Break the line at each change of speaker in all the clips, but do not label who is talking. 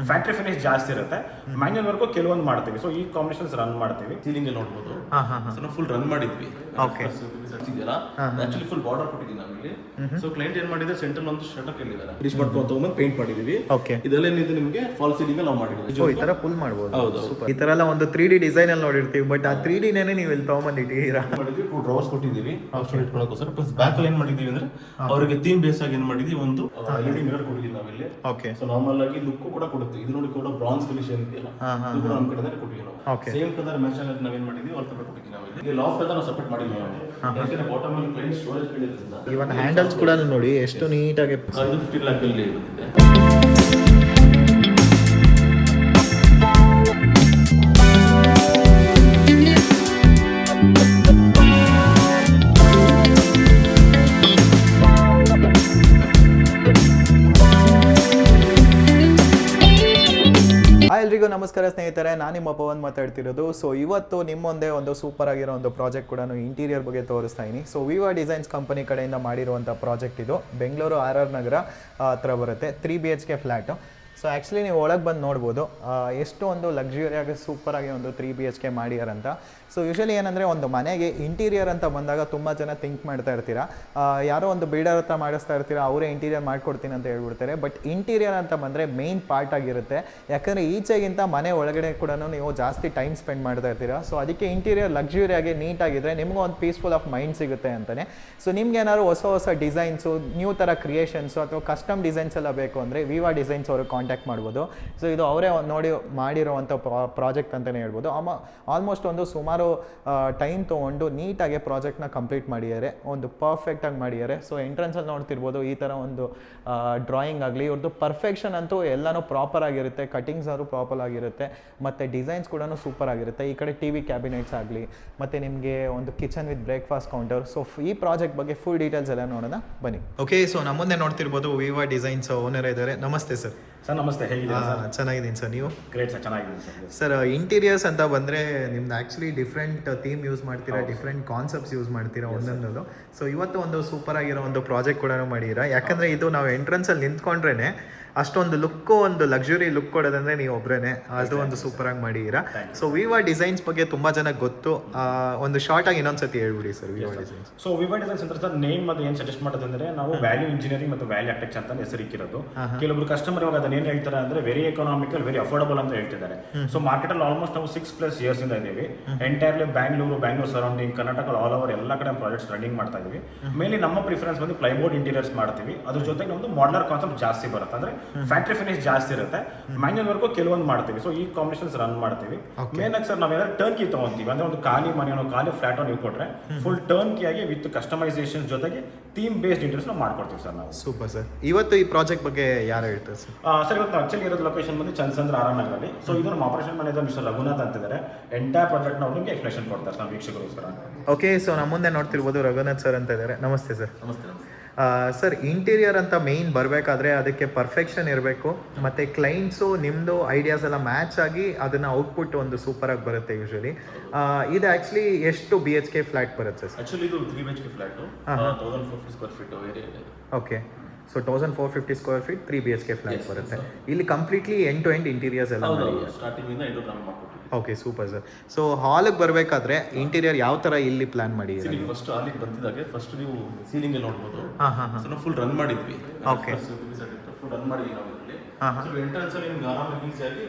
Factory finish ಜಾಸ್ತಿ ಇರುತ್ತೆ. Manual work ಕೆಲವೊಂದು ಮಾಡ್ತೀವಿ. ಸೊ ಈ ಕಾಂಬಿನೇಷನ್ಸ್ ರನ್ ಮಾಡ್ತೀವಿ.
ಸೀಲಿಂಗ್ ಅಲ್ಲಿ ನೋಡ್ಬೋದು. ಸೊ ನಾವು ಫುಲ್ ರನ್ ಮಾಡಿದ್ವಿ. ಆಕ್ಚುಲಿ ಫುಲ್ ಬಾರ್ಡರ್ ಕೊಟ್ಟಿದ್ದೀವಿ ನಾವು ಇಲ್ಲಿ. ಸೊ ಕ್ಲೈಂಟ್ ಏನ್ ಮಾಡಿದ್ರೆ ಸೆಂಟ್ರಲ್ ಒಂದು ಶಟರ್ ಕೇಳಿದ್ದಾರೆ, ಫಿನಿಶ್ ಮಾಡ್ಕೊಂಡು ತಗೊಂಡು ಪೇಂಟ್ ಮಾಡಿದೀವಿ. ಇದೆಲ್ಲ ಏನಿದೆ ನಿಮಗೆ ಫಾಲ್ ಸೀಲಿಂಗ್ ನಾವು ಮಾಡಿದ್ದೀವಿ.
ಈ ತರ ಫುಲ್ ಮಾಡಬಹುದು.
ಹೌದು,
ಈ ತರ ಎಲ್ಲ ಒಂದು 3D ಡಿಸೈನ್ ಅಲ್ಲಿ ನೋಡಿರ್ತೀವಿ, ಬಟ್ ಆ 3D ನೇನೆ ನೀವು ಇಲ್ಲಿ ತಗೊಂಡ್ಬಂದಿದ್ದೀರಾ.
ಮಾಡಿದ್ವಿ 2 ಡ್ರಾವರ್ಸ್ ಕೊಟ್ಟಿದ್ದೀವಿ ಇಟ್ಕೊಳ್ಳೋಕೋಸ್ಕರ. ಪ್ಲಸ್ ಬ್ಯಾಕ್ ಅಲ್ಲಿ ಏನ್ ಮಾಡಿದೀವಿ ಅಂದ್ರೆ ಅವರಿಗೆ ಥೀಮ್ ಬೇಸ್ ಆಗಿ ಏನ್ ಮಾಡಿದೀವಿ, ಒಂದು LED ಮಿರರ್ ಕೊಟ್ಟಿದ್ದೀವಿ ನಾವಿಲ್ಲಿ. ಸೊ ನಾರ್ಮಲ್ ಆಗಿ ಲುಕ್ ಕೂಡ ಕೊಡುತ್ತೆ. ಇದು ನೋಡಿ ಕೂಡ ಬ್ರಾನ್ಸ್ ಫಿನಿಶ್ ಏನಿದೆಯಲ್ಲ ಇದು ಕೂಡ ನಮ್ಮ ಕಡೆನೇ ಕೊಟ್ಟಿದ್ದೀವಿ ನಾವು. ಸೇಮ್ ಕಲರ್ ಮ್ಯಾಚ್ ಆಗಿ ನಾವೇನ್ ಮಾಡಿದೀವಿ ಅಲ್ಲಿ ತರ ಕೊಟ್ಟಿದ್ದೀವಿ ನಾವು. ಇಲ್ಲಿ ಲಾಫ್ಟ್ ಅಂತ ನಾವು ಸೆಪರೇಟ್ ಮಾಡಿದ್ದೀವಿ ನಾವು. ಯಾಕಂದ್ರೆ ಬಾಟಮ್ ಅಲ್ಲಿ ಕ್ಲೈಂಟ್ ಸ್ಟೋರೇಜ್ ಕೇಳಿದ್ರಿಂದ
ಇವನ್ ಹ್ಯಾಂಡಲ್ಸ್ ಕೂಡ ನೋಡಿ ಎಷ್ಟು ನೀಟಾಗಿ.
ಇದು 15 lakh ಅಲ್ಲಿ ಬಂದಿದೆ.
ಎಲ್ರಿಗೂ ನಮಸ್ಕಾರ ಸ್ನೇಹಿತರೆ, ನಾನು ನಿಮ್ಮ ಪವನ್ ಮಾತಾಡ್ತಿರೋದು. ಸೊ ಇವತ್ತು ನಿಮ್ಮ ಮುಂದೆ ಒಂದು ಸೂಪರ್ ಆಗಿರೋ ಒಂದು ಪ್ರಾಜೆಕ್ಟ್ ಕೂಡ ಇಂಟೀರಿಯರ್ ಬಗ್ಗೆ ತೋರಿಸ್ತಾ ಇದ್ದೀನಿ. ಸೊ ವಿವಾ ಡಿಸೈನ್ಸ್ ಕಂಪನಿ ಕಡೆಯಿಂದ ಮಾಡಿರುವಂಥ ಪ್ರಾಜೆಕ್ಟ್ ಇದು. ಬೆಂಗಳೂರು RR ನಗರ ಹತ್ರ ಬರುತ್ತೆ. 3 BHK ಫ್ಲ್ಯಾಟು. ಸೊ ಆ್ಯಕ್ಚುಲಿ ನೀವು ಒಳಗೆ ಬಂದು ನೋಡ್ಬೋದು ಎಷ್ಟು ಒಂದು ಲಕ್ಸುರಿಯಾಗಿ ಸೂಪರಾಗಿ ಒಂದು 3 BHK ಮಾಡಿದಾರಂತ. ಸೊ ಯೂಶಲಿ ಏನಂದರೆ ಒಂದು ಮನೆಗೆ ಇಂಟೀರಿಯರ್ ಅಂತ ಬಂದಾಗ ತುಂಬ ಜನ ಥಿಂಕ್ ಮಾಡ್ತಾ ಇರ್ತೀರಾ, ಯಾರೋ ಒಂದು ಬಿಲ್ಡರ್ ಹತ್ರ ಮಾಡಿಸ್ತಾ ಇರ್ತೀರಾ, ಅವರೇ ಇಂಟೀರಿಯರ್ ಮಾಡ್ಕೊಡ್ತೀನಿ ಅಂತ ಹೇಳ್ಬಿಡ್ತಾರೆ. ಬಟ್ ಇಂಟೀರಿಯರ್ ಅಂತ ಬಂದರೆ ಮೇಯ್ನ್ ಪಾರ್ಟ್ ಆಗಿರುತ್ತೆ. ಯಾಕಂದರೆ ಈಚೆಗಿಂತ ಮನೆ ಒಳಗಡೆ ಕೂಡ ನೀವು ಜಾಸ್ತಿ ಟೈಮ್ ಸ್ಪೆಂಡ್ ಮಾಡ್ತಾ ಇರ್ತೀರಾ. ಸೊ ಅದಕ್ಕೆ ಇಂಟೀರಿಯರ್ ಲಕ್ಸುರಿಯಾಗಿ ನೀಟಾಗಿದ್ದರೆ ನಿಮಗೂ ಒಂದು ಪೀಸ್ಫುಲ್ ಆಫ್ ಮೈಂಡ್ ಸಿಗುತ್ತೆ ಅಂತಲೇ. ಸೊ ನಿಮ್ಗೆ ಏನಾದ್ರು ಹೊಸ ಡಿಸೈನ್ಸು, ನ್ಯೂ ಥರ ಕ್ರಿಯೇಷನ್ಸು ಅಥವಾ ಕಸ್ಟಮ್ ಡಿಸೈನ್ಸ್ ಎಲ್ಲ ಬೇಕು ಅಂದರೆ ವಿವಾ ಡಿಸೈನ್ಸ್ ಅವರು ಕಾಂಟ್ಯಾಕ್ಟ್ ಮಾಡ್ಬೋದು. ಸೊ ಇದು ಅವರೇ ನೋಡಿ ಮಾಡಿರೋವಂಥ ಪ್ರಾಜೆಕ್ಟ್ ಅಂತಲೇ ಹೇಳ್ಬೋದು. ಆಲ್ಮೋಸ್ಟ್ ಒಂದು ಸುಮಾರು ಟೈಮ್ ತೊಗೊಂಡು ನೀಟಾಗಿ ಪ್ರಾಜೆಕ್ಟ್ನ ಕಂಪ್ಲೀಟ್ ಮಾಡಿದ್ದಾರೆ, ಒಂದು ಪರ್ಫೆಕ್ಟಾಗಿ ಮಾಡಿದ್ದಾರೆ. ಸೊ ಎಂಟ್ರೆನ್ಸಲ್ಲಿ ನೋಡ್ತಿರ್ಬೋದು ಈ ಥರ ಒಂದು ಡ್ರಾಯಿಂಗ್ ಆಗಲಿ, ಇವ್ರದ್ದು ಪರ್ಫೆಕ್ಷನ್ ಅಂತೂ ಎಲ್ಲನೂ ಪ್ರಾಪರ್ ಆಗಿರುತ್ತೆ. ಕಟಿಂಗ್ಸ್ ಅವರು ಪ್ರಾಪರ್ ಆಗಿರುತ್ತೆ, ಮತ್ತು ಡಿಸೈನ್ಸ್ ಕೂಡ ಸೂಪರ್ ಆಗಿರುತ್ತೆ. ಈ ಕಡೆ TV ಕ್ಯಾಬಿನೆಟ್ಸ್ ಆಗಲಿ, ಮತ್ತು ನಿಮಗೆ ಒಂದು kitchen with breakfast counter. So ಈ ಪ್ರಾಜೆಕ್ಟ್ ಬಗ್ಗೆ ಫುಲ್ ಡೀಟೇಲ್ಸ್ ಎಲ್ಲ ನೋಡೋಣ ಬನ್ನಿ. ಓಕೆ, ಸೊ ನಮ್ಮ ಮುಂದೆ ನೋಡ್ತಿರ್ಬೋದು ವಿವಾ ಡಿಸೈನ್ಸ್ ಓನರ್ ಇದ್ದಾರೆ. ನಮಸ್ತೆ ಸರ್.
ಸರ್ ನಮಸ್ತೆ, ಹೇಗಿದ್ದೀರಾ ಸರ್?
ಚೆನ್ನಾಗಿದ್ದೀನಿ ಸರ್, ನೀವು?
ಗ್ರೇಟ್ ಸರ್, ಚೆನ್ನಾಗಿದ್ದೀನಿ ಸರ್.
ಸರ್ ಇಂಟೀರಿಯರ್ಸ್ ಅಂತ ಬಂದರೆ ನಿಮ್ದು ಆ್ಯಕ್ಚುಲಿ ಡಿಫ್ರೆಂಟ್ ಥೀಮ್ ಯೂಸ್ ಮಾಡ್ತೀರಾ, ಡಿಫ್ರೆಂಟ್ ಕಾನ್ಸೆಪ್ಟ್ಸ್ ಯೂಸ್ ಮಾಡ್ತೀರಾ ಒಂದೊಂದು. ಸೊ ಇವತ್ತು ಒಂದು ಸೂಪರ್ ಆಗಿರೋ ಒಂದು ಪ್ರಾಜೆಕ್ಟ್ ಕೂಡ ಮಾಡಿದ್ದೀರಾ. ಯಾಕಂದರೆ ಇದು ನಾವು ಎಂಟ್ರೆನ್ಸಲ್ಲಿ ನಿಂತ್ಕೊಂಡ್ರೇ ಅಷ್ಟೊಂದು ಲುಕ್ಕು, ಒಂದು ಲಕ್ಸುರಿ ಲುಕ್ ಕೊಡೋದಂದ್ರೆ ನೀವು ಒಬ್ಬರೇ, ಅದು ಒಂದು ಸೂಪರ್ ಆಗಿ ಮಾಡಿದ್ದೀರಾ. ಸೊ ವಿವಾ ಡಿಸೈನ್ಸ್ ಬಗ್ಗೆ ತುಂಬ ಜನಕ್ಕೆ ಗೊತ್ತು, ಒಂದು ಶಾರ್ಟ್ ಆಗಿ ಇನ್ನೊಂದ್ಸತಿ ಹೇಳ್ಬಿಡಿ ಸರ್ ವಿವಾ ಡಿಸೈನ್ಸ್.
ಸೊ ವಿವಾ ಡಿಸೈನ್ಸ್ ಅಂತ ಸರ್ ನೇಮ್ ಅದು ಏನು ಸಜೆಸ್ಟ್ ಮಾಡೋದಂದ್ರೆ ನಾವು ವ್ಯಾಲ್ಯೂ ಇಂಜಿನಿಯರಿಂಗ್ ಮತ್ತು ವ್ಯಾಲ್ಯೂ ಆರ್ಕಿಟೆಕ್ಚರ್ ಅಂತ ಹೆಸರಿಕ್ಕಿರೋದು. ಕೆಲವೊಬ್ರು ಕಸ್ಟಮರ್ ಇವಾಗ ಅದನ್ನ ಏನು ಹೇಳ್ತಾರೆ ಅಂದ್ರೆ ವೆರಿ ಎಕನಾಮಿಕಲ್, ವೆರಿ ಅಫೋರ್ಡಬಲ್ ಅಂತ ಹೇಳ್ತಿದ್ದಾರೆ. ಸೊ ಮಾರ್ಕೆಟಲ್ಲಿ ಆಲ್ಮೋಸ್ಟ್ ನಾವು 6+ years ಇಂದ ಇದ್ದೀವಿ. Entirely Bangalore surrounding, Karnataka all over ಎಲ್ಲ ಕಡೆ ಪ್ರಾಜೆಕ್ಟ್ಸ್ ರನ್ನಿಂಗ್ ಮಾಡ್ತಾ ಇದೀವಿ. ಮೇನ್ಲಿ ನಮ್ಮ ಪ್ರಿಫರೆನ್ಸ್ ಬಂದು ಪ್ಲೈಬೋರ್ಡ್ ಇಂಟೀರಿಯರ್ಸ್ ಮಾಡ್ತೀವಿ. ಅದ್ರ ಜೊತೆಗೆ ನಮ್ದು ಮಾಡಲರ್ ಕಾನ್ಸೆಪ್ಟ್ ಜಾಸ್ತಿ ಬರುತ್ತೆ, ಅಂದ್ರೆ ಫ್ಯಾಕ್ಟ್ರಿ ಫಿನಿಶ್ ಜಾಸ್ತಿ ಇರುತ್ತೆ. ಮ್ಯಾನ್ಯಲ್ ವರ್ಕು ಕೆಲವೊಂದು ಮಾಡ್ತೀವಿ. ಸೊ ಈ ಕಾಂಬಿನೇಷನ್ಸ್ ರನ್ ಮಾಡ್ತೀವಿ. ಮೇನ್ ಆಗಿ ಸರ್ ನಾವೇನಾದ್ರು ಟರ್ನ್ ಕೀ ತಗೊಂತೀವಿ ಅಂದ್ರೆ ಒಂದು ಖಾಲಿ ಮನೆಯೋ ಖಾಲಿ ಫ್ಲಾಟ್ ನೀವು ಕೊಟ್ರೆ ಫುಲ್ ಟರ್ನ್ ಕೀ ಆಗಿ ವಿತ್ ಕಸ್ಟಮೈಸೇಷನ್ ಜೊತೆಗೆ ಥೀಮ್ ಬೇಸ್ಡ್ ಇಂಟೀರಿಯರ್ಸ್ ನಾವು ಮಾಡ್ಕೊಡ್ತೀವಿ ಸರ್ ನಾವು.
Super sir. ಇವತ್ತು ಈ ಪ್ರಾಜೆಕ್ಟ್ ಬಗ್ಗೆ ಯಾರು ಹೇಳ್ತಾರೆ ಸರ್?
ಸರ್ ಇವತ್ತು ಆಕ್ಚುಲಿ ಇರೋದು ಲೊಕೇಶನ್ ಬಂದು ಚಂದ್ರಸಂದ್ರ RR ನಗರಲ್ಲಿ. ಸೊ ಇದು ನಮ್ಮ ಆಪರೇಷನ್ ಮ್ಯಾನೇಜರ್ ಮಿಸ್ಟರ್ ರಘುನಾಥ್ ಅಂತಿದ್ದಾರೆ. ಎಂಟೈರ್ ಪ್ರಾಜೆಕ್ಟ್ ನಾವು ನಿಮಗೆ ಎಕ್ಸ್ಪ್ಲೇಷನ್ ಕೊಡ್ತಾರೆ ಸರ್ ವೀಕ್ಷಕರಿಗೋಸ್ಕರ.
ಓಕೆ, ಸೊ ನಮ್ಮ ಮುಂದೆ ನೋಡ್ತಿರ್ಬೋದು ರಘುನಾಥ್ ಸರ್ ಅಂತ ಇದ್ದಾರೆ. ನಮಸ್ತೆ ಸರ್.
ನಮಸ್ತೆ.
ಸರ್ ಇಂಟೀರಿಯರ್ ಅಂತ ಮೇಯ್ನ್ ಬರಬೇಕಾದ್ರೆ ಅದಕ್ಕೆ ಪರ್ಫೆಕ್ಷನ್ ಇರಬೇಕು, ಮತ್ತು ಕ್ಲೈಂಟ್ಸು ನಿಮ್ಮದು ಐಡಿಯಾಸ್ ಎಲ್ಲ ಮ್ಯಾಚ್ ಆಗಿ ಅದನ್ನು ಔಟ್ಪುಟ್ ಒಂದು ಸೂಪರಾಗಿ ಬರುತ್ತೆ ಯೂಶಲಿ. ಇದು ಆ್ಯಕ್ಚುಲಿ ಎಷ್ಟು BHK ಫ್ಲ್ಯಾಟ್ ಬರುತ್ತೆ ಸರ್?
ಆಕ್ಚುಲಿ ಇದು 3 BHK flat, 1450 square feet area ಇದೆ.
Okay, so 1450 square feet 3 BHK flat ಬರುತ್ತೆ. ಇಲ್ಲಿ completely end to end interiors ಎಲ್ಲ
ಸ್ಟಾರ್ಟಿಂಗ್ ಇಂದ ಎಂಡ್ ನಾವು ಮಾಡ್ಕೊಡ್ತೀವಿ.
Okay, super sir. ಸೊ ಹಾಲಿಗೆ ಬರಬೇಕಾದ್ರೆ ಇಂಟೀರಿಯರ್ ಯಾವ ಥರ ಇಲ್ಲಿ ಪ್ಲಾನ್ ಮಾಡಿದ್ದೀರಾ?
ಫಸ್ಟ್ ಹಾಲಿಗೆ ಬಂದಿದ್ದಾಗೆ ಫಸ್ಟ್ ನೀವು ಸೀಲಿಂಗ್ ಅಲ್ಲಿ ನೋಡ್ಬೋದು. ನಾವು ಫುಲ್ ರನ್ ಮಾಡಿದ್ವಿ.
ಓಕೆ,
ಫುಲ್ ರನ್ ಮಾಡಿದ್ವಿ ನಾವು ಇಲ್ಲಿ. ಸೊ ಎಂಟ್ರೆನ್ಸ್ ಅಲ್ಲಿ ನಿಮ್ಗೆ ಆರಾಮಾಗಿ ಈಸಿಯಾಗಿ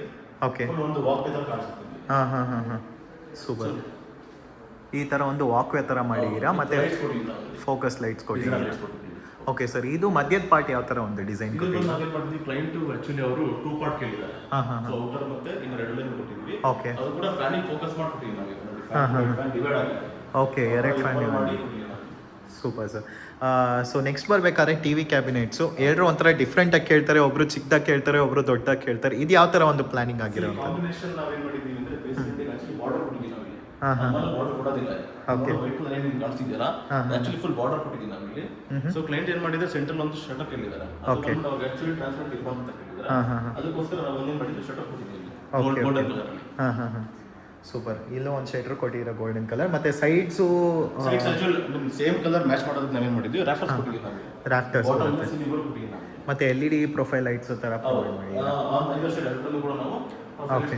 ಓಕೆ
ಒಂದು ವಾಕ್ ತರ ಕಾಣಿಸುತ್ತೆ.
ಸೂಪರ್. ಈ ಥರ ಒಂದು ವಾಕ್ವೇ ಥರ ಮಾಡಿದ್ದೀರಾ, ಮತ್ತೆ ಫೋಕಸ್ ಲೈಟ್ಸ್ ಕೊಟ್ಟಿದ್ದೀರಾ. ಓಕೆ ಸರ್, ಇದು ಮಧ್ಯದ ಪಾರ್ಟ್ ಯಾವ ಥರ ಒಂದು ಡಿಸೈನ್ ಕೊಟ್ಟಿದ್ದೀರಾ?
ಕ್ಲೈಂಟ್ ಆಕ್ಚುಲಿ ಅವರು 2 ಪಾರ್ಟ್ ಕೇಳಿದ್ದಾರೆ. ಸೊ ಔಟರ್ ಮತ್ತೆ ಇನ್ನರ್ ಎರಡು ಲೈನ್ ಕೊಟ್ಟಿದ್ವಿ.
ಓಕೆ,
ಅದು ಕೂಡ ಫ್ಯಾನಿಗೆ ಫೋಕಸ್ ಮಾಡ್ಕೊಟ್ಟಿದ್ದೀವಿ ನಾವು. ಫ್ಯಾನ್ ಡಿವೈಡ್ ಆಗಿದೆ.
Okay, 2 fan. Super sir. So next ಬರಬೇಕಾದ್ರೆ TV ಕ್ಯಾಬಿನೆಟ್ಸು ಎಲ್ಲರೂ ಒಂಥರ ಡಿಫ್ರೆಂಟಾಗಿ ಕೇಳ್ತಾರೆ, ಒಬ್ಬರು ಚಿಕ್ಕದಾಗಿ ಕೇಳ್ತಾರೆ, ಒಬ್ಬರು ದೊಡ್ಡದಾಗಿ ಕೇಳ್ತಾರೆ. ಇದು ಯಾವ ಥರ ಒಂದು ಪ್ಲಾನಿಂಗ್ ಆಗಿರೋ
ಕಾಂಬಿನೇಷನ್ ನಾವೇನು ಮಾಡಿದ್ದೀವಿ ಅಂದರೆ ಬೇಸಿಕಲಿ ಆಕ್ಚುಲಿ ಬಾರ್ಡರ್ ಕೊಟ್ಟಿದ್ದೀವಿ ನಾವು. ಬಾರ್ಡರ್ ಕೊಡೋದಿಲ್ಲ.
ಓಕೆ,
ವೈಟ್ ಕಲರ್ ಏನು ಕಾಣಿಸ್ತಿದ್ದೀರಾ, ಆಕ್ಚುಲಿ ಫುಲ್ ಬಾರ್ಡರ್ ಕೊಟ್ಟಿದ್ದೀವಿ ನಾವು ಇಲ್ಲಿ. ಸೊ ಕ್ಲೈಂಟ್ ಏನು ಮಾಡಿದ್ರೆ ಸೆಂಟ್ರಲ್ ಒಂದು ಶಟರ್ ಕೇಳಿದ್ದಾರೆ.
ಓಕೆ,
ಅವ್ರಿಗೆ ಆಕ್ಚುಲಿ ಟ್ರಾನ್ಸ್ಪರೆಂಟ್ ಇರ್ಬಾರ್ದು ಅಂತ ಕೇಳಿದ್ದಾರೆ. ಅದಕ್ಕೋಸ್ಕರ ನಾವು ಒಂದೇನು ಮಾಡಿದ್ವಿ, ಶಟರ್ ಕೊಟ್ಟಿದ್ದೀವಿ ಗೋಲ್ಡನ್ ಕಲರ್ ಅಲ್ಲಿ.
ಸೂಪರ್. ಇಲ್ಲೂ ಒಂದು ಶೆಟರ್ ಕೊಟ್ಟಿರೋ ಗೋಲ್ಡನ್ ಕಲರ್, ಮತ್ತೆ ಸೈಡ್ಸು
ಸೇಮ್ ಕಲರ್ ಮ್ಯಾಚ್ ಮಾಡೋದಕ್ಕೆ ನಾವೇನು ಮಾಡಿದ್ವಿ, ರಾಫ್ಟರ್ಸ್ ಕೊಟ್ಟಿದ್ದೀವಿ ನಾವು.
ರಾಫ್ಟರ್ಸ್
ಕೊಟ್ಟಿದ್ದೀವಿ ನಾವು.
ಮತ್ತು LED ಪ್ರೊಫೈಲ್ ಲೈಟ್ಸ್ ಥರ ಪ್ರೊವೈಡ್ ಮಾಡಿ.
ಕೂಡ ನಾವು
ಓಕೆ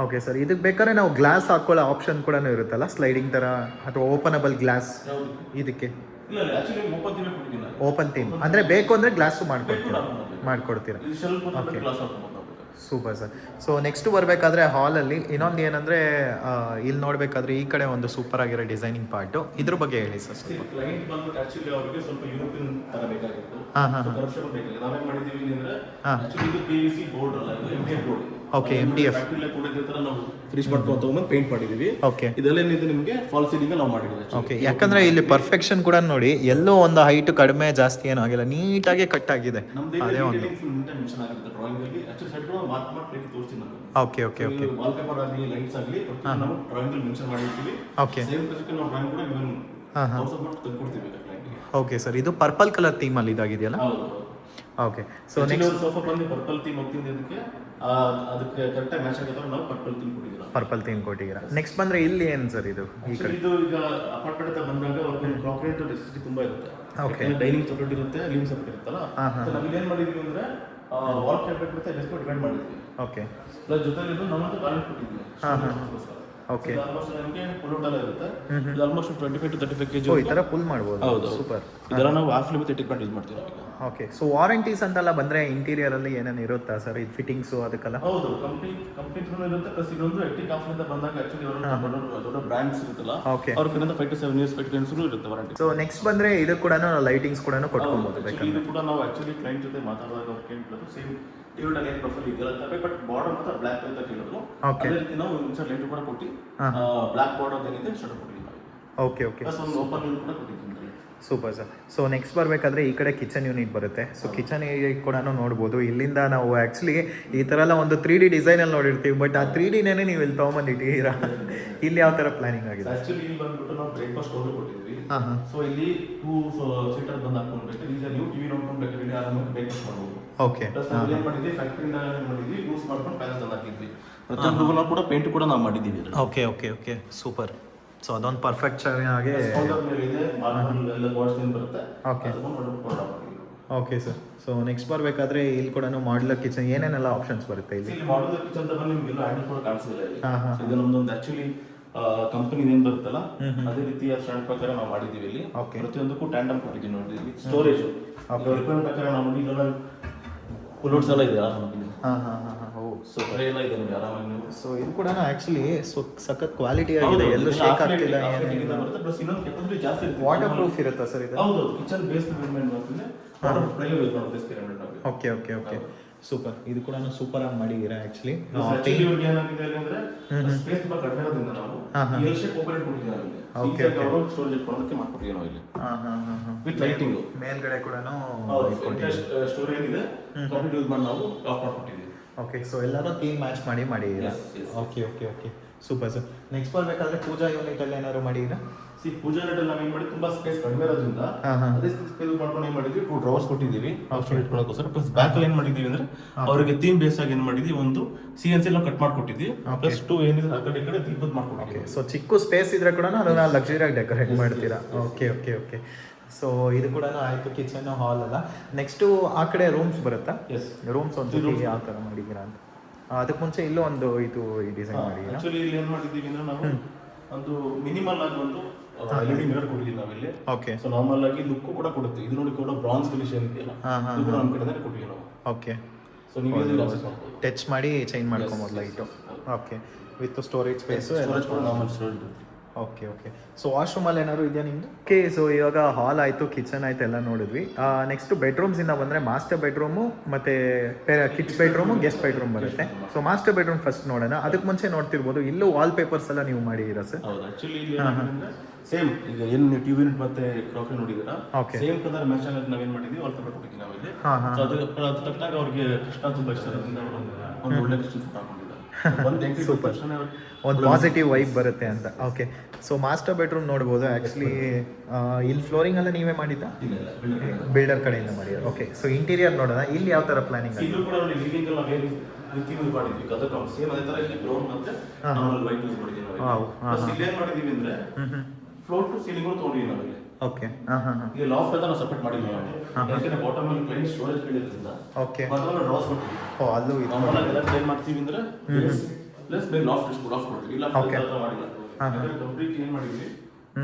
ಓಕೆ ಸರ್, ಇದಕ್ಕೆ ಬೇಕಾದ್ರೆ ನಾವು ಗ್ಲಾಸ್ ಹಾಕೊಳ್ಳೋ ಆಪ್ಷನ್ ಕೂಡ ಇರುತ್ತಲ್ಲ, ಸ್ಲೈಡಿಂಗ್ ಥರ ಅಥವಾ ಓಪನಬಲ್ ಗ್ಲಾಸ್ ಇದಕ್ಕೆ?
ಇಲ್ಲ ಆಕ್ಚುಲಿ ಓಪನ್ ಥೀಮ್ ಕೊಟ್ಟಿದ್ದೀನಿ ನಾನು.
ಓಪನ್ ಥೀಮ್ ಅಂದರೆ ಬೇಕು ಅಂದರೆ ಗ್ಲಾಸು ಮಾಡ್ಕೊಡ್ತೀರಾ?
ಇದು ಶೆಲ್ಫ್ ಮತ್ತೆ ಗ್ಲಾಸ್ ಹಾಕೊಂಡು
ಸೂಪರ್ ಸರ್. ಸೊ ನೆಕ್ಸ್ಟ್ ಬರಬೇಕಾದ್ರೆ ಹಾಲಲ್ಲಿ ಇನ್ನೊಂದು ಏನಂದರೆ ಇಲ್ಲಿ ನೋಡಬೇಕಾದ್ರೆ ಈ ಕಡೆ ಒಂದು ಸೂಪರ್ ಆಗಿರೋ ಡಿಸೈನಿಂಗ್ ಪಾರ್ಟು, ಇದ್ರ ಬಗ್ಗೆ ಹೇಳಿ ಸರ್ ಸ್ವಲ್ಪ.
ಕ್ಲೈಂಟ್ ಬಂದ್ಬಿಟ್ಟು ಆಕ್ಚುಲಿ ಅವರಿಗೆ ಸ್ವಲ್ಪ ಯುರೋಪಿಯನ್ ತರ ಬೇಕಾಗಿತ್ತು. ಕರಪ್ಷನ್ ಬೇಕಾಗಿತ್ತು. ನಾವೇನ್ ಮಾಡಿದೀವಿ ಅಂದ್ರೆ ಆಕ್ಚುಲಿ ಇದು PVC ಬೋರ್ಡ್ ಅಲ್ಲ, ಇದು MDF ಬೋರ್ಡ್.
ಓಕೆ, MDF
ಫ್ಯಾಕ್ಟರಿಲೇ ಕೂಡ ಇದೇ ತರ ನಾವು ಫಿನಿಶ್ ಮಾಡ್ಕೊಂಡು ತಗೊಂಡು ಪೇಂಟ್ ಮಾಡಿದೀವಿ.
ಓಕೆ,
ಇದೆಲ್ಲ ಏನಿದೆ ನಿಮಗೆ ಫಾಲ್ ಸೀಲಿಂಗ್ ನಾವು ಮಾಡಿದ್ದೀವಿ.
ಓಕೆ, ಯಾಕಂದ್ರೆ ಇಲ್ಲಿ ಪರ್ಫೆಕ್ಷನ್ ಕೂಡ ನೋಡಿ, ಎಲ್ಲೋ ಒಂದು ಹೈಟ್ ಕಡಿಮೆ ಜಾಸ್ತಿ ಏನೂ ಆಗಿಲ್ಲ, ನೀಟಾಗಿ ಕಟ್ ಆಗಿದೆ. ಅದೇ ಒಂದು
ಮೆನ್ಷನ್ ಆಗುತ್ತೆ ಡ್ರಾಯಿಂಗ್ ಅಲ್ಲಿ. ಆಕ್ಚುಲಿ ಸೈಡ್ ಕೂಡ ಮಾರ್ಕ್ ಮಾಡಿ ತೋರಿಸ್ತೀನಿ ನಾನು.
Okay okay okay,
wall paper ಆಗಲಿ ಲೈಟ್ಸ್ ಆಗಲಿ ನಾವು ಡ್ರಾಯಿಂಗ್ ಅಲ್ಲಿ ಮೆನ್ಷನ್ ಮಾಡಿರ್ತೀವಿ.
ಓಕೆ,
ಸೇಮ್ ಪ್ರೊಸೆಸ್ ನಾವು ಡ್ರಾಯಿಂಗ್ ಕೂಡ ಇವನ್ ತೋರಿಸೋದು ಮಾಡಿ ತಂದ್ಕೊಡ್ತೀವಿ ಕ್ಲೈಂಟ್ಗೆ.
ಓಕೆ ಸರ್, ಇದು ಪರ್ಪಲ್ ಕಲರ್ ಥೀಮಲ್ಲಿ ಇದಾಗಿದೆಯಲ್ಲ?
ಹೌದು.
ಓಕೆ, ಸೊ ನೆಕ್ಸ್ಟ್
ಸೋಫಾ ಬಂದು ಪರ್ಪಲ್ ಥೀಮ್ ಹೋಗ್ತೀನಿ. ಅದಕ್ಕೆ ಕರೆಕ್ಟಾಗಿ ಮ್ಯಾಚ್ ಆಗೋ ನಾವು ಪರ್ಪಲ್ ಥೀಮ್ ಕೊಟ್ಟಿದ್ದೀರಾ.
ಪರ್ಪಲ್ ಥೀಮ್ ಕೊಟ್ಟಿದ್ದೀರಾ. ನೆಕ್ಸ್ಟ್ ಬಂದ್ರೆ ಇಲ್ಲಿ ಏನು ಸರ್ ಇದು? ಈ ಕಡೆ
ಇದು ಈಗ ಅಪಾರ್ಟ್ಮೆಂಟ್ ಹತ್ರ ಬಂದಾಗ ಅವ್ರಿಗೆ ಕಾಂಕ್ರೀಟ್ ನೆಸೆಸಿಟಿ ತುಂಬಾ ಇರುತ್ತೆ.
ಓಕೆ,
ಡೈನಿಂಗ್ ಸಪರೇಟ್ ಇರುತ್ತೆ, ಲಿವಿಂಗ್ ಸಪರೇಟ್ ಇರುತ್ತಲ್ಲ. ನಾವು ಏನ್ ಮಾಡಿದೀವಿ ಅಂದ್ರೆ ವಾಲ್ ಕ್ಯಾಬಿನೆಟ್ ಮತ್ತೆ ಡೆಸ್ಕ್ ಡಿವೈಡ್ ಮಾಡಿದ್ವಿ.
ಓಕೆ,
ಪ್ಲಸ್ ಜೊತೆಲಿ ಇದು ನಮ್ಮಂತ ಗಾರ್ಮೆಂಟ್ ಕೊಟ್ಟಿದ್ವಿ.
ಓಕೆ,
ಆಲ್ಮೋಸ್ಟ್ ನಮಗೆ ಫುಲ್ ಊಟ ಇರುತ್ತೆ. ಇದು ಆಲ್ಮೋಸ್ಟ್ 25 to 35 kg.
ಈ ಥರ ಫುಲ್ ಮಾಡ್ಬೋದು.
ಹೌದು,
ಸೂಪರ್.
ಇದರ ನಾವು ಹಾಫ್ ಲಿಮಿಟ್ ಎಕ್ವಿಪ್ಮೆಂಟ್ ಯೂಸ್ ಮಾಡ್ತೀವಿ.
ಓಕೆ, ಸೊ ವಾರಂಟೀಸ್ ಅಂತೆಲ್ಲ ಬಂದರೆ ಇಂಟೀರಿಯರಲ್ಲಿ ಏನೇನು ಇರುತ್ತಾ ಸರ್? ಇದು ಫಿಟ್ಟಿಂಗ್ಸು ಅದಕ್ಕೆಲ್ಲ?
ಹೌದು, ಕಂಪ್ನಿ ಥ್ರೂ ಇರುತ್ತೆ. ಪ್ಲಸ್ ಇನ್ನೊಂದು ಎಟಿ ಕಾಫಿನಿಂದ ಬಂದಾಗ ಆಕ್ಚುಲಿ ಅವರು ದೊಡ್ಡ ಬ್ರ್ಯಾಂಡ್ಸ್ ಇರುತ್ತಲ್ಲ,
ಓಕೆ,
ಅವ್ರ ಕಡೆಯಿಂದ 5 to 7 years ಎಕ್ಸ್ಪೀರಿಯನ್ಸ್ ಇರುತ್ತೆ ವಾರಂಟಿ.
ಸೊ ನೆಕ್ಸ್ಟ್ ಬಂದರೆ ಇದು ಕೂಡ ಲೈಟಿಂಗ್ಸ್ ಕೂಡ ಕೊಟ್ಕೊಬೋದು ಬೇಕಂದ್ರೆ?
ಇದು ಕೂಡ ನಾವು ಆಕ್ಚುಲಿ ಕ್ಲೈಂಟ್ ಜೊತೆ ಮಾತಾಡಿದಾಗ ಅವ್ರು ಕೇಳಿದ್ರು ಸೇಮ್ ಟಿವಿಡ್ ಅನೇನ್ ಪ್ರೊಫೈಲ್ ಇದೆಯಲ್ಲ, ಬಟ್ ಬಾರ್ಡರ್ ಮಾತ್ರ ಬ್ಲಾಕ್ ಅಂತ ಕೇಳಿದ್ರು. ಅದೇ ರೀತಿ ನಾವು ಇನ್ಸರ್ಟ್ ಲೈಟ್ ಕೂಡ ಕೊಟ್ಟು ಬ್ಲಾಕ್ ಬಾರ್ಡರ್ ಏನಿದೆ ಶರ್ಟ್ ಕೊಟ್ಟಿದ್ದೀವಿ.
ಓಕೆ ಓಕೆ,
ಪ್ಲಸ್ ಒಂದು ಓಪನ್ ಯೂನಿಟ್ ಕೂಡ ಕೊಟ್ಟಿದ್ದೀವಿ.
Super sir. ಸೊ ನೆಕ್ಸ್ಟ್ ಬರಬೇಕಾದ್ರೆ ಈ ಕಡೆ ಕಿಚನ್ ಯೂನಿಟ್ ಬರುತ್ತೆ. ಸೊ ಕಿಚನ್ ಯೂನಿಟ್ ಕೂಡ ನೋಡ್ಬೋದು. ಇಲ್ಲಿಂದ ನಾವು ಆ್ಯಕ್ಚುಲಿ ಈ ಥರ ಎಲ್ಲ ಒಂದು 3D ಡಿಸೈನಲ್ಲಿ ನೋಡಿರ್ತೀವಿ, ಬಟ್ ಆ 3Dನೇ ನೀವು ಇಲ್ಲಿ ತೊಗೊಂಬಂದಿಟ್ಟಿದ್ದೀರಾ. ಇಲ್ಲಿ ಯಾವ ಥರ ಪ್ಲಾನಿಂಗ್ ಆಗಿದೆ?
ಆಕ್ಚುಲಿ ಇಲ್ಲಿ ಬಂದ್ಬಿಟ್ಟು ನಾವು ಬ್ರೇಕ್ಫಾಸ್ಟ್ ಕೌಂಟರ್ ಕೊಟ್ಟಿದ್ವಿ. ಸೊ ಇಲ್ಲಿ 2 ಸೀಟರ್ ಬಂದು ಹಾಕೊಂಡ್ಬೇಕು. ಈಗ ನೀವು ಟಿವಿ ನೋಡ್ಕೊಂಡು ಬೇಕಾದ್ರೆ ಆರಾಮಾಗಿ ಬ್ರೇಕ್ಫಾಸ್ಟ್ ಮಾಡ್ಬೋದು.
ಓಕೆ,
ಪ್ಲಸ್ ನಾವು ಏನು ಮಾಡಿದ್ವಿ, ಫ್ಯಾಕ್ಟ್ರಿಯಿಂದ ಏನು ಮಾಡಿದ್ವಿ, ಯೂಸ್ ಮಾಡ್ಕೊಂಡು ಪ್ಯಾನ್ಸ್ ತಂದು ಹಾಕಿದ್ವಿ. ಪ್ರತಿಯೊಂದು ಕೂಡ ಪೇಂಟ್ ಕೂಡ ನಾವು ಮಾಡಿದ್ದೀವಿ.
Okay okay okay, super. So ಅದೊಂದು ಪರ್ಫೆಕ್ಟ್ ಚೆನ್ನಾಗಿ
ಕೌಂಟರ್ ಮೇಲೆ ಇದೆ, ಮಾರ್ಬಲ್ ಎಲ್ಲ ಗೋಲ್ಡ್ ಬರುತ್ತೆ.
Okay okay sir. So next ಬರಬೇಕಾದ್ರೆ ಇಲ್ಲಿ ಕೂಡ ಮಾಡ್ಯುಲರ್ ಕಿಚನ್ ಏನೇನೆಲ್ಲ ಆಪ್ಷನ್ಸ್ ಬರುತ್ತೆ ಇಲ್ಲಿ?
ಮಾಡ್ಯುಲರ್ ಕಿಚನ್ ಅಂತ ಬಂದು ನಿಮ್ಗೆಲ್ಲ ಹ್ಯಾಂಡಲ್ ಕೂಡ ಕಾಣಿಸಿಲ್ಲ ಇಲ್ಲಿ. ಇದು ನಮ್ದೊಂದು ಆಕ್ಚುಲಿ ಕಂಪನಿ ಏನ್ ಬರುತ್ತಲ್ಲ ಅದೇ ರೀತಿಯ ಸ್ಟ್ಯಾಂಡ್ ಪ್ರಕಾರ ನಾವು ಮಾಡಿದ್ದೀವಿ ಇಲ್ಲಿ. ಪ್ರತಿಯೊಂದಕ್ಕೂ ಟ್ಯಾಂಡಮ್ ಕೊಟ್ಟಿದ್ದೀವಿ ನೋಡಿ. ಇಲ್ಲಿ ಸ್ಟೋರೇಜ್ ರಿಕ್ವೈರ್ಮೆಂಟ್ ಪ್ರಕಾರ ನಾವು ಈಗ ಪುಲೋಟ್ಸ್ ಎಲ್ಲ ಇದೆ ಆರಾಮಾಗಿ. ಸೊ ಎಲ್ಲ ಇದೆ ನೋಡಿ ಆರಾಮಾಗಿ ನೀವು.
ಸೊ ಇದು ಕೂಡ ಆಕ್ಚುಲಿ ಸಖತ್ ಕ್ವಾಲಿಟಿ ಆಗಿದೆ, ಎಲ್ಲೂ ಶೇಕ್ ಆಗ್ತಿಲ್ಲ, ಏನಿಲ್ಲ.
ಪ್ಲಸ್ ಇನ್ನೊಂದು ಕೆಪಾಸಿಟಿ ಜಾಸ್ತಿ ಇರುತ್ತೆ.
ವಾಟರ್ ಪ್ರೂಫ್ ಇರುತ್ತಾ ಸರ್ ಇದು?
ಹೌದು, ಕಿಚನ್ ಬೇಸ್ ಪಿರಮಿಡ್ ಮಾಡ್ತೀನಿ. ವಾಟರ್ ಪ್ರೂಫ್ ಯೂಸ್ ಮಾಡೋದು ಬೇಸ್ ಪಿರಮಿಡ್ ನಾವು.
Okay okay okay, super. ಇದು ಕೂಡ ಸೂಪರ್ ಆಗಿ ಮಾಡಿದ್ದೀರಾ ಆಕ್ಚುಲಿ.
ಇವಾಗ ಏನಾಗಿದೆ ಅಂದ್ರೆ ಸ್ಪೇಸ್ ತುಂಬಾ ಕಡಿಮೆ ಇರೋದ್ರಿಂದ ನಾವು ಎಲ್ ಶೇಪ್ ಓಪನ್ ಕೊಟ್ಟಿದ್ದೀವಿ ನಾವು ಇಲ್ಲಿ.
ಓಕೆ ಓಕೆ,
ಸ್ಟೋರೇಜ್ ಇಟ್ಕೊಳ್ಳೋದಕ್ಕೆ ಮಾಡ್ಕೊಟ್ಟಿದ್ದೀವಿ ನಾವು ಇಲ್ಲಿ ವಿತ್ ಲೈಟಿಂಗ್.
ಮೇಲ್ಗಡೆ ಕೂಡ
ಸ್ಟೋರೇಜ್ ಏನಿದೆ ಕಂಪ್ಲೀಟ್ ಯೂಸ್ ಮಾಡಿ ನಾವು ಆಫ್ ಮಾಡ್ಕೊಟ್ಟಿದ್ದೀವಿ.
ಓಕೆ, ಸೊ ಎಲ್ಲರೂ ಥೀಮ್ ಮ್ಯಾಚ್ ಮಾಡಿದ್ದೀರಾ? Okay okay okay, super sir. Next ಬರಬೇಕಾದ್ರೆ ಪೂಜಾ ಯೂನಿಟ್ ಅಲ್ಲಿ ಏನಾದ್ರು ಮಾಡಿದ್ದೀರಾ?
ಪೂಜಾ ಯೂನಿಟ್ ಅಲ್ಲಿ ನಾವೇನ್ ಮಾಡಿ ತುಂಬಾ ಸ್ಪೇಸ್ ಕಡಿಮೆ ಇರೋದ್ರಿಂದ ಅದೇ ಸ್ಪೇಸ್ ಮಾಡ್ಕೊಂಡು ಏನ್ ಮಾಡಿದ್ವಿ, 2 ಡ್ರಾವರ್ಸ್ ಕೊಟ್ಟಿದ್ದೀವಿ ಇಟ್ಕೊಳ್ಳೋಕೋಸ್ಕರ. ಪ್ಲಸ್ ಬ್ಯಾಕ್ ಅಲ್ಲಿ ಏನ್ ಮಾಡಿದೀವಿ ಅಂದ್ರೆ ಅವರಿಗೆ ಥೀಮ್ ಬೇಸ್ ಆಗಿ ಏನ್ ಮಾಡಿದ್ವಿ, ಒಂದು CNC ಎಲ್ಲ ಕಟ್ ಮಾಡ್ಕೊಟ್ಟಿದ್ವಿ. ಪ್ಲಸ್ 2 ಏನಿದೆ ಆ ಕಡೆ ದೀಪದ ಮಾಡ್ಕೊಟ್ಟಿದ್ದೀವಿ.
ಸೊ ಚಿಕ್ಕ ಸ್ಪೇಸ್ ಇದ್ರೆ ಕೂಡ ಅದನ್ನ ಲಕ್ಸುರಿಯಾಗಿ ಡೆಕೋರೇಟ್ ಮಾಡ್ತೀರಾ? Okay okay okay. ಸೊ ಇದು ಕೂಡ ಆಯಿತು, ಕಿಚನ್ ಹಾಲ್ ಅಲ್ಲ. ನೆಕ್ಸ್ಟು ಆ ಕಡೆ ರೂಮ್ಸ್ ಬರುತ್ತಾ? ರೂಮ್ಸ್ ಒಂದು ಯಾವ ಥರ ಮಾಡಿದ್ದೀರಾ ಅಂತ? ಅದಕ್ಕೆ ಮುಂಚೆ ಇಲ್ಲೂ ಒಂದು ಇದು ಡಿಸೈನ್ ಮಾಡಿದ್ದೀರಾ?
ಆಕ್ಚುಲಿ ಇಲ್ಲಿ ಏನು ಮಾಡಿದ್ದೀವಿ ಅಂದ್ರೆ ನಾವು ಒಂದು ಮಿನಿಮಲ್ ಆಗಿ ಒಂದು LED ಮಿರರ್ ಕೊಟ್ಟಿದ್ದೀವಿ ನಾವಿಲ್ಲಿ.
ಓಕೆ,
ಸೊ ನಾರ್ಮಲ್ ಆಗಿ ಲುಕ್ ಕೂಡ ಕೊಡುತ್ತೆ. ಇದು ನೋಡಿ ಕೂಡ ಬ್ರಾನ್ಸ್ ಫಿನಿಶ್ ಇದೆಯಲ್ಲ, ಇದು ಕೂಡ ನಮ್ಮ ಕಡೆನೇ ಕೊಟ್ಟಿದ್ದೀವಿ ನಾವು.
ಓಕೆ,
ಸೊ ನೀವು
ಟಚ್ ಮಾಡಿ ಚೇಂಜ್ ಮಾಡ್ಕೊಬೋದು light. Okay, with storage space
storage ಕೂಡ ನಾರ್ಮಲ್ ಸ್ಟೋರೇಜ್ ಇರುತ್ತೆ.
Okay okay. ಸೊ ವಾಶ್ರೂಮಲ್ಲಿ ಏನಾದ್ರು ಇದೆಯಾ ನಿಮ್ಮದು? ಓಕೆ, ಸೊ ಇವಾಗ ಹಾಲ್ ಆಯಿತು, ಕಿಚನ್ ಆಯಿತು, ಎಲ್ಲ ನೋಡಿದ್ವಿ. ನೆಕ್ಸ್ಟ್ ಬೆಡ್ರೂಮ್ಸಿಂದ ಬಂದರೆ ಮಾಸ್ಟರ್ ಬೆಡ್ರೂಮು ಮತ್ತು ಕಿಡ್ಸ್ ಬೆಡ್ರೂಮು, ಗೆಸ್ಟ್ ಬೆಡ್ರೂಮ್ ಬರುತ್ತೆ. ಸೊ ಮಾಸ್ಟರ್ ಬೆಡ್ರೂಮ್ ಫಸ್ಟ್ ನೋಡೋಣ. ಅದಕ್ಕೆ ಮುಂಚೆ ನೋಡ್ತಿರ್ಬೋದು ಇಲ್ಲೂ ವಾಲ್ ಪೇಪರ್ಸ್ ಎಲ್ಲ ನೀವು ಮಾಡಿದ್ದೀರಾ ಸರ್?
ಹೌದು, ಆಕ್ಚುಲಿ ಇಲ್ಲಿ ಸೇಮ್ ಈಗ ಏನು ನೀವು ಟಿವಿ ಯೂನಿಟ್ ಮತ್ತೆ ಕ್ರಾಕರಿ ನೋಡಿದ್ದೀರಾ, ಸೇಮ್ ಕಲರ್ ಮ್ಯಾಚ್ ಆಗೋದು ನಾವೇನು ಮಾಡಿದ್ವಿ, ವಾಲ್ ಪೇಪರ್ ಕೊಟ್ಟಿದ್ದೀವಿ ನಾವು ಇಲ್ಲಿ. ಸೊ ಅದು ತಕ್ಕನಾಗ ಅವ್ರಿಗೆ ಕೃಷ್ಣ ತುಂಬ ಇಷ್ಟ ಇರೋದ್ರಿಂದ ಒಂದು ಒಳ್ಳೆ ಕೃಷ್ಣ ಫೋಟೋ ಹಾಕೊಂಡಿದ್ದಾರೆ.
ಒಂದು ಪಾಸಿಟಿವ್ ವೈಬ್ ಬರುತ್ತೆ ಅಂತ. ಓಕೆ, ಸೊ ಮಾಸ್ಟರ್ ಬೆಡ್ರೂಮ್ ನೋಡ್ಬೋದು. ಆ್ಯಕ್ಚುಲಿ ಇಲ್ಲಿ ಫ್ಲೋರಿಂಗ್ ಎಲ್ಲ ನೀವೇ ಮಾಡಿದ್ದ? ಬಿಲ್ಡರ್ ಕಡೆಯಿಂದ ಮಾಡಿದ್ರು. ಓಕೆ, ಸೊ ಇಂಟೀರಿಯರ್ ನೋಡೋಣ. ಇಲ್ಲಿ ಯಾವ ಥರ ಪ್ಲಾನಿಂಗ್ ಆಗಿದೆ?
ಇದು ಕೂಡ ನೋಡಿ ಲಿವಿಂಗ್ ಎಲ್ಲ ಬೇರೆ ರೀತಿ ಯೂಸ್ ಮಾಡಿದ್ವಿ. ಗದಗ ಸೇಮ್ ಅದೇ ಥರ ಇಲ್ಲಿ ಬ್ರೌನ್ ಮತ್ತೆ ನಾರ್ಮಲ್ ವೈಟ್ ಯೂಸ್ ಮಾಡಿದ್ವಿ ನಾವು. ಇಲ್ಲಿ ಏನು ಮಾಡಿದ್ದೀವಿ ಅಂದ್ರೆ ಫ್ಲೋರ್ ಟು ಸೀಲಿಂಗ್ ಕೂಡ ತೊಗೊಂಡಿದ್ದೀವಿ ನಾವಿಲ್ಲಿ.
ಓಕೆ ಹಾಂ ಹಾಂ ಹಾಂ
ಈಗ ಲಾಫ್ಟ್ ಅಂತ ನಾವು ಸಪರೇಟ್ ಮಾಡಿದ್ವಿ ನಾವು ಯಾಕಂದ್ರೆ ಬಾಟಮ್ ಅಲ್ಲಿ ಕ್ಲೈಂಟ್ ಸ್ಟೋರೇಜ್ ಕೇಳಿದ್ರಿಂದ
ಓಕೆ
ಮಾತ್ರ ಡ್ರಾಸ್ ಕೊಡ್ತೀವಿ.
ಓ ಅಲ್ಲೂ ಇದು
ನಾರ್ಮಲ್ ಆಗಿ ಎಲ್ಲ ಕ್ಲೈನ್ ಮಾಡ್ತೀವಿ ಅಂದ್ರೆ ಪ್ಲಸ್ ಬೇರೆ ಲಾಫ್ಟ್ ಕೊಡ್ತೀವಿ. ಇಲ್ಲ ಮಾಡಿಲ್ಲ ಕಂಪ್ಲೀಟ್ ಏನ್ ಮಾಡಿದ್ವಿ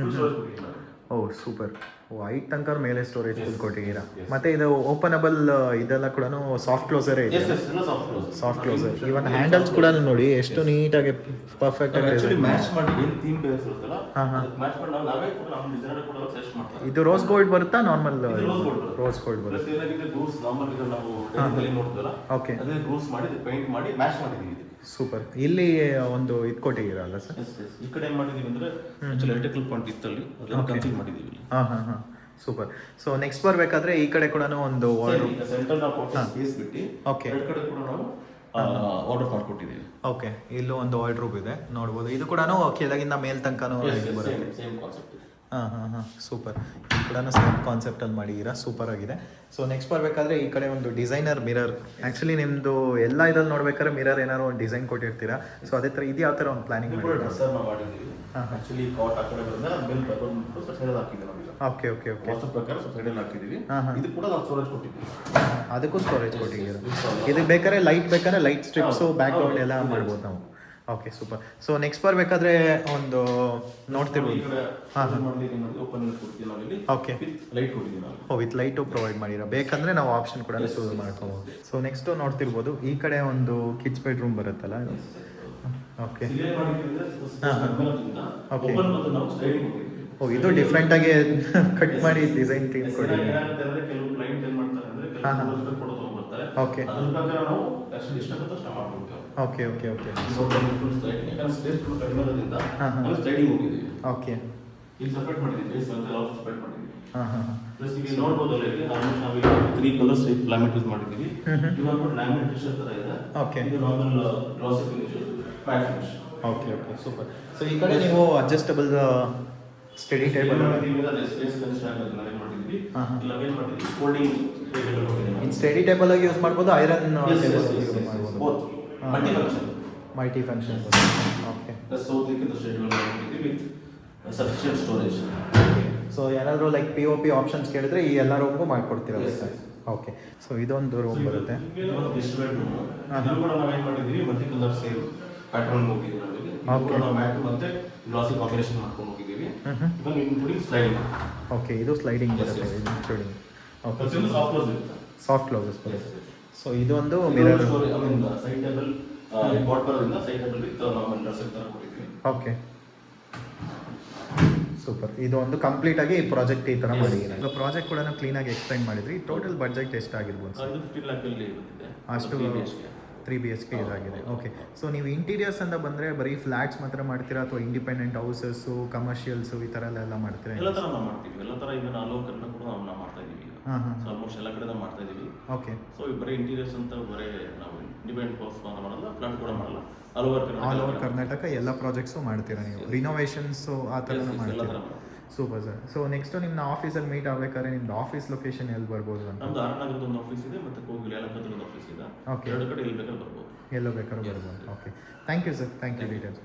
ಫುಲ್ ಸ್ಟೋರೇಜ್ ಕೊಟ್ಟಿದ್ದೀವಿ ನಾವು.
ಓ ಸೂಪರ್. ಓ 8 ತನಕ ಮೇಲೆ ಸ್ಟೋರೇಜ್ ಫುಲ್ ಕೊಟ್ಟಿದ್ದೀರಾ. ಮತ್ತೆ ಇದು ಓಪನಬಲ್ ಇದೆಲ್ಲ ಕೂಡ ಸಾಫ್ಟ್ ಕ್ಲೋಸರೇ ಇದೆ.
ಎಲ್ಲ soft close.
Soft closer. Even handles ಕೂಡ ನೋಡಿ ಎಷ್ಟು ನೀಟಾಗಿ ಪರ್ಫೆಕ್ಟ್ ಆಗಿ
ಆಕ್ಚುಲಿ ಮ್ಯಾಚ್ ಮಾಡಿ ಏನು ಥೀಮ್ ಬೇಸ್ ಇರುತ್ತಲ್ಲ ಅದಕ್ಕೆ ಮ್ಯಾಚ್ ಮಾಡಿ ನಾವೇ ಕೂಡ ನಮ್ಮ ಡಿಸೈನರ್ ಕೂಡ ಸಜೆಸ್ಟ್ ಮಾಡ್ತಾರೆ.
ಇದು ರೋಸ್ ಗೋಲ್ಡ್ ಬರುತ್ತಾ ನಾರ್ಮಲ್ ರೋಸ್ ಗೋಲ್ಡ್ ಬರುತ್ತೆ.
ಪ್ಲಸ್ ಏನಾಗಿದೆ ಗ್ರೂವ್ಸ್ ನಾರ್ಮಲ್ ಇದು ನಾವು ಡೈಲಿ ನೋಡ್ತೀವಲ್ಲ
ಓಕೆ
ಅದೇ ಗ್ರೂವ್ಸ್ ಮಾಡಿ ಪೇಂಟ್ ಮಾಡಿ ಮ್ಯಾಚ್ ಮಾಡಿದೀವಿ.
ಸೂಪರ್. ಇಲ್ಲಿ ಒಂದು ಇದು ಕೊಟ್ಟಿದ್ದೀರಲ್ಲ ಸರ್?
ಈ ಕಡೆ ಏನ್ ಮಾಡಿದೀವಿ ಅಂದ್ರೆ ಆಕ್ಚುಲಿ ಎಲೆಕ್ಟ್ರಿಕಲ್ ಪಾಯಿಂಟ್ ಇತ್ತಲ್ಲಿ ಅದನ್ನ ಕನ್ಫಿಗ್ ಮಾಡಿದೀವಿ.
ಹಾಂ ಸೂಪರ್. ಸೊ ನೆಕ್ಸ್ಟ್ ಬರಬೇಕಾದ್ರೆ ಈ ಕಡೆ ಕೂಡ ಒಂದು ವಾರ್ಡ್ರೋಬ್
ಸೆಂಟರ್ ನಾವು ಸ್ಪೇಸ್ ಬಿಟ್ಟು
ಓಕೆ
ಎರಡು ಕಡೆ ಕೂಡ ನಾವು ಆರ್ಡರ್ ಮಾಡ್ಕೊಟ್ಟಿದ್ದೀವಿ.
ಓಕೆ ಇಲ್ಲೂ ಒಂದು ವಾರ್ಡ್ರೋಬ್ ಇದೆ ನೋಡ್ಬೋದು. ಇದು ಕೂಡ ಕೆಳಗಿಂದ ಮೇಲ್ ತನಕನೂ ಬರುತ್ತೆ.
ಸೇಮ್ ಕಾನ್ಸೆಪ್ಟ್ ಇದೆ.
ಹಾಂ ಸೂಪರ್. ಇದು ಕೂಡ ಸೇಮ್ ಕಾನ್ಸೆಪ್ಟಲ್ಲಿ ಮಾಡಿದ್ದೀರಾ, ಸೂಪರ್ ಆಗಿದೆ. ಸೊ ನೆಕ್ಸ್ಟ್ ಬರಬೇಕಾದ್ರೆ ಈ ಕಡೆ ಒಂದು ಡಿಸೈನರ್ ಮಿರರ್. ಆ್ಯಕ್ಚುಲಿ ನಿಮ್ಮದು ಎಲ್ಲ ಇದ್ರಲ್ಲಿ ನೋಡ್ಬೇಕಾದ್ರೆ ಮಿರರ್ ಏನಾದ್ರು ಒಂದು ಡಿಸೈನ್ ಕೊಟ್ಟಿರ್ತೀರಾ. ಸೊ ಅದೇ ಥರ ಇದು ಯಾವ ಥರ ಒಂದು ಪ್ಲಾನಿಂಗ್ ಮಾಡಿದ್ದೀರಾ?
ಡ್ರೆಸ್ಸರ್ ನಾವು ಮಾಡಿದ್ದೀವಿ. ಆಕ್ಚುಲಿ ಕಾಟ್ ಆ ಕಡೆ ಬಂದ ಮೇಲ್ ಬಂದು ಸೈಡಲ್ಲಿ ಹಾಕಿದ್ದೀವಿ ನಾವು.
ಓಕೆ ಓಕೆ ಓಕೆ
ವಾಸ್ತು ಪ್ರಕಾರ ಸೈಡಲ್ಲಿ ಹಾಕಿದ್ದೀವಿ. ಇದು ಕೂಡ ನಾವು ಸ್ಟೋರೇಜ್ ಕೊಟ್ಟಿದ್ದೀವಿ.
ಅದಕ್ಕೂ ಸ್ಟೋರೇಜ್ ಕೊಟ್ಟಿದ್ದೀರಾ. ಇದು ಬೇಕಾದ್ರೆ ಲೈಟ್ ಸ್ಟ್ರಿಪ್ಸು ಬ್ಯಾಕ್ ಗ್ರೌಂಡ್ ಎಲ್ಲ ಮಾಡ್ಬೋದು ನಾವು. Okay super. ಸೊ ನೆಕ್ಸ್ಟ್ ಬರಬೇಕಾದ್ರೆ ಒಂದು ನೋಡ್ತಿರ್ಬೋದು. ಓಕೆ
ಲೈಟ್ ಕೊಟ್ಟಿದ್ದೀವಿ ನಾವು.
ಓ ವಿತ್ ಲೈಟು ಪ್ರೊವೈಡ್ ಮಾಡಿರೋ. ಬೇಕಂದ್ರೆ ನಾವು ಆಪ್ಷನ್ ಕೂಡ ಚೂಸ್ ಮಾಡ್ಕೋಬೋದು. ಸೊ ನೆಕ್ಸ್ಟು ನೋಡ್ತಿರ್ಬೋದು ಈ ಕಡೆ ಒಂದು ಕಿಡ್ಸ್ ಬೆಡ್ರೂಮ್ ಬರುತ್ತಲ್ಲ. Okay okay. ಓ ಇದು ಡಿಫ್ರೆಂಟಾಗಿ ಕಟ್ ಮಾಡಿ ಡಿಸೈನ್ ಥೀಮ್ ಕೊಟ್ಟಿದ್ದೀವಿ.
ಕೆಲವು ಕ್ಲೈಂಟ್ ಏನು ಮಾಡ್ತಾರೆ ಅಂದರೆ ಫೋಟೋ ತೊಗೊಂಡ್ಬರ್ತಾರೆ.
ಓಕೆ
ಅದ್ರ ಪ್ರಕಾರ ನಾವು ಆಕ್ಚುಲಿ ಇಷ್ಟಪಟ್ಟು ಅಷ್ಟು ಮಾಡ್ಕೊಡ್ತೇವೆ.
ಓಕೆ ಓಕೆ ಓಕೆ
ಸ್ಲೈಡಿಂಗ್ ಹೋಗಿದ್ದೀವಿ.
ಓಕೆ
ಈಗ ಸಪ್ರೇಟ್ ಮಾಡಿದ್ದೀವಿ. ಬೇಸ್ ಅಂತ ಎಲ್ಲ ಸಪ್ರೇಟ್ ಮಾಡಿದ್ದೀವಿ.
ಹಾಂ
ಪ್ಲಸ್ ಈಗ ನೋಡ್ಬೋದಲ್ಲ ಇಲ್ಲಿ ಆಲ್ಮೋಸ್ಟ್ ನಾವೀಗ 3 ಕಲರ್ಸ್ ಲ್ಯಾಮಿನೇಟ್ ಯೂಸ್ ಮಾಡಿದ್ದೀವಿ. ಇದು ಒಂದು ಲ್ಯಾಮಿನೇಟ್ ಟಿಶರ್ಟ್ ಥರ ಇದೆ.
ಓಕೆ
ಇದು normal glossy finish mat finish.
Okay okay super. So ಈ ಕಡೆ ನೀವು adjustable study table
space construct arrange ಮಾಡಿದ್ವಿ. ಇಲ್ಲ ಏನು ಮಾಡಿದ್ವಿ ಫೋಲ್ಡಿಂಗ್ ಟೇಬಲ್ ಕೊಟ್ಟಿದ್ದೀವಿ.
ಇನ್ ಸ್ಟಡಿ ಟೇಬಲ್ ಆಗಿ ಯೂಸ್ ಮಾಡ್ಬೋದು, ಐರನ್ ಟೇಬಲ್ ಯೂಸ್ ಮಾಡ್ಬೋದು.
Both
multi function. Okay
so ಇದಕ್ಕೆ ಶೆಡ್ಯೂಲ್ ಮಾಡಿದ್ದೀವಿ ವಿತ್ ಸಫಿಷಿಯಂಟ್ ಸ್ಟೋರೇಜ್.
ಸೊ ಯಾರಾದರೂ ಲೈಕ್ POP ಆಪ್ಷನ್ಸ್ ಕೇಳಿದ್ರೆ ಈ ಎಲ್ಲ ರೂಮ್ಗೂ ಮಾಡ್ಕೊಡ್ತೀರಲ್ಲ ಸರ್? ಓಕೆ. ಸೊ ಇದೊಂದು ರೂಮ್ ಬರುತ್ತೆ.
ಇದೊಂದು ಗೆಸ್ಟ್ ಬೆಡ್ರೂಮ್. ಇದು ಕೂಡ ನಾವು ಏನು ಮಾಡಿದ್ದೀವಿ ಮಲ್ಟಿ ಕಲರ್ ಸೇಮ್ ಪ್ಯಾಟರ್ನ್ ಹೋಗಿದ್ದೀವಿ ನಾವು ಇಲ್ಲಿ.
ಓಕೆ.
ನಾವು ಮ್ಯಾಟ್ ಮತ್ತೆ ಗ್ಲಾಸಿ ಕಾಂಬಿನೇಷನ್ ಮಾಡ್ಕೊಂಡು ಹೋಗಿದ್ದೀವಿ. ಇದನ್ನು ಇನ್ಕ್ಲೂಡಿಂಗ್ ಸ್ಲೈಡಿಂಗ್.
ಓಕೆ ಇದು ಸ್ಲೈಡಿಂಗ್ ಬರುತ್ತೆ ಇನ್ಕ್ಲೂಡಿಂಗ್. ಓಕೆ
ಪ್ರತಿಯೊಂದು ಸಾಫ್ಟ್ ಕ್ಲೋಸ್ ಇರುತ್ತೆ.
ಸಾಫ್ಟ್ ಕ್ಲೋಸಸ್ ಬರುತ್ತೆ. ಸೊ ಇದೊಂದು ಮಿರರ್.
ಸೈಡ್ ಟೇಬಲ್ ಬಾಟಲ್ ಇಂದ side table with normal dressing ತರ ಕೊಟ್ಟಿದ್ದೀವಿ.
Okay super. ಇದು ಒಂದು ಕಂಪ್ಲೀಟ್ ಆಗಿ ಪ್ರಾಜೆಕ್ಟ್ ಈ ಥರ ಮಾಡಿದ್ದೀರಾ. ಈಗ ಪ್ರಾಜೆಕ್ಟ್ ಕೂಡ ಕ್ಲೀನಾಗಿ ಎಕ್ಸ್ಪ್ಲೈನ್ ಮಾಡಿದ್ರಿ. ಟೋಟಲ್ ಬಡ್ಜೆಟ್ ಎಷ್ಟಾಗಿರ್ಬೋದು ಸರ್?
ಇದು 15 ಲ್ಯಾಕಲ್ಲಿ ಬಂದಿದೆ.
ಅಷ್ಟು 3 BHK ಇದಾಗಿದೆ. ಓಕೆ. ಸೊ ನೀವು ಇಂಟೀರಿಯರ್ಸ್ ಅಂತ ಬಂದರೆ ಬರೀ ಫ್ಲ್ಯಾಟ್ಸ್ ಮಾತ್ರ ಮಾಡ್ತೀರಾ ಅಥವಾ ಇಂಡಿಪೆಂಡೆಂಟ್ ಹೌಸಸ್ಸು ಕಮರ್ಷಿಯಲ್ಸು ಈ ಥರ ಎಲ್ಲ ಮಾಡ್ತೀರಾ?
ಎಲ್ಲ ಥರ ನಾವು ಮಾಡ್ತೀವಿ. ಎಲ್ಲ ಥರ ಈಗ ನಾವು ಕರ್ನ ಕೂಡ ನಾವು ಮಾಡ್ತಾ ಇದ್ದೀವಿ. ಸೊ ಆಲ್ಮೋಸ್ಟ್ ಎಲ್ಲ ಕಡೆ ನಾವು ಮಾಡ್ತಾ ಇದ್ದೀವಿ.
ಓಕೆ.
ಸೊ ಬರೀ ಇಂಟೀರಿಯರ್ಸ್ ಅಂತ ಬರೀ ನಾವು ಇಂಡಿಪೆಂಡೆಂಟ್ ಹೌಸ್ ಮಾತ್ರ ಮಾಡಲ್ಲ, ಫ್ಲಾಟ್ ಕೂಡ ಮಾಡಲ್ಲ. ಆಲ್ ಓವರ್
ಕರ್ನಾಟಕ ಎಲ್ಲ ಪ್ರಾಜೆಕ್ಟ್ಸು ಮಾಡ್ತೀರಾ ನೀವು? ರಿನೋವೇಷನ್ಸು ಆ ಥರನೂ ಮಾಡ್ತೀರಾ? Super sir. ಸೊ ನೆಕ್ಸ್ಟು ನಿಮ್ಮ ಆಫೀಸಲ್ಲಿ ಮೀಟ್ ಆಗಬೇಕಾದ್ರೆ ನಿಮ್ದು ಆಫೀಸ್ ಲೊಕೇಶನ್ ಎಲ್ಲಿ ಬರ್ಬೋದು ಅಂತ?
ನಮ್ದು ಆರ್ನಗರದ ಒಂದು ಆಫೀಸ್ ಇದೆ ಮತ್ತು ಕೋಗಿಲ್ ಯಲಹಂಕದ ಒಂದು ಆಫೀಸ್ ಇದೆ.
ಓಕೆ.
ಎರಡು ಕಡೆ ಎಲ್ಲಿ ಬೇಕಾದ್ರೂ ಬರ್ಬೋದು.
ಎಲ್ಲೋ ಬೇಕಾದ್ರೂ ಬರ್ಬೋದು. Okay thank you sir. Thank you details.